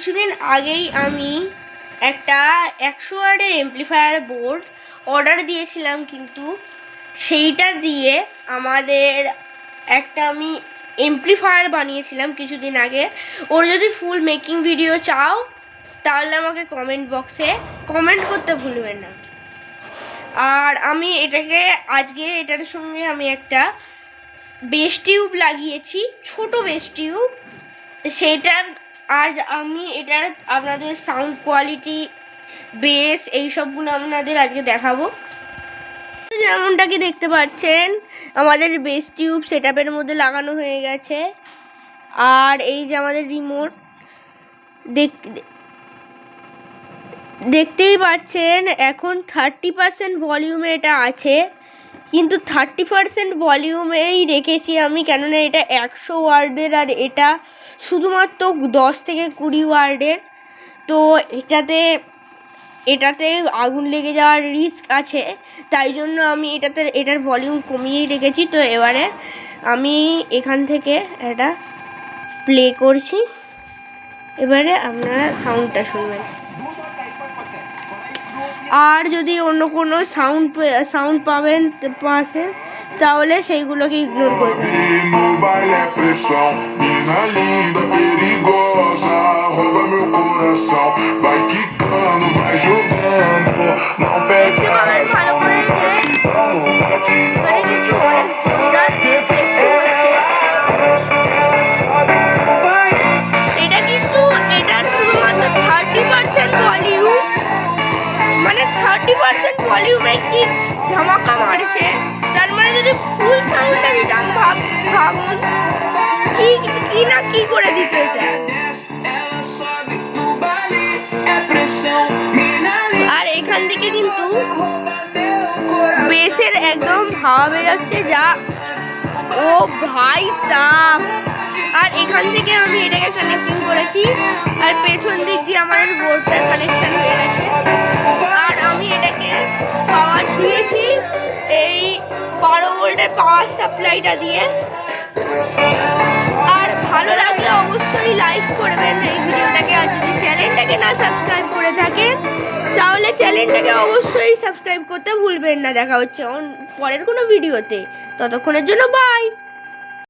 কিছুদিন আগেই আমি একটা 100 ওয়াটের এমপ্লিফায়ার বোর্ড অর্ডার দিয়েছিলাম, কিন্তু সেইটা দিয়ে আমাদের একটা আমি এমপ্লিফায়ার বানিয়েছিলাম কিছুদিন আগে। ওর যদি ফুল মেকিং ভিডিও চাও তাহলে আমাকে কমেন্ট বক্সে কমেন্ট করতে ভুলবেন না। আর আমি আজকে এটার সঙ্গে আমি একটা বেস টিউব লাগিয়েছি, ছোট বেস টিউব। সেইটা আজ আমি এটার আপনাদের সাউন্ড কোয়ালিটি, বেস, এইসবগুলো আপনাদের আজকে দেখাবো। যেমনটা কি দেখতে পাচ্ছেন, আমাদের বেস টিউব সেটআপের মধ্যে লাগানো হয়ে গেছে। আর এই যে আমাদের রিমোট, দেখতেই পাচ্ছেন এখন 30% ভলিউমে এটা আছে, কিন্তু 30% ভলিউমেই রেখেছি আমি, কেননা এটা 100 ওয়ার্ডের আর এটা শুধুমাত্র 10 থেকে 20 ওয়ার্ডের। তো এটাতে আগুন লেগে যাওয়ার রিস্ক আছে, তাই জন্য আমি এটার ভলিউম কমিয়েই রেখেছি। তো এবারে আমি এখান থেকে এটা প্লে করছি, এবারে আপনারা সাউন্ডটা শুনবেন। আর যদি অন্য কোনো সাউন্ড পাবেন পাশে, তাহলে সেইগুলোকে ইগনোর করবেন। দেখতে পাবেন ভালো করে যে মানে কিছু এটা কিন্তু এটার শুধুমাত্র 30% ভলিউম, মানে 30% ভলিউমে কি ধামাকা মারছে। তার মানে যদি ফুল সাউন্ডটা দিতাম, ভাবুন কি করে দিত এটা। আর এখান থেকে কিন্তু বেসের একদম হাওয়া বেরোচ্ছে, যা ও ভাই সাব। আর এখান থেকে আমি এটাকে কানেক্টিং করেছি, আর পেছন দিক দিয়ে আমাদের বোর্ডটার কানেকশন হয়ে গেছে। আর আমি এটাকে পাওয়ার দিয়েছি এই 12 ভোল্টের পাওয়ার সাপ্লাইটা দিয়ে। আর ভালো লাগলে অবশ্যই লাইক করবেন এই ভিডিওটাকে। আর যদি চ্যানেলটাকে না সাবস্ক্রাইব করে থাকেন তাহলে চ্যানেলটাকে অবশ্যই সাবস্ক্রাইব করতে ভুলবেন না। দেখা হচ্ছে পরের কোনো ভিডিওতে, ততক্ষণের জন্য বাই।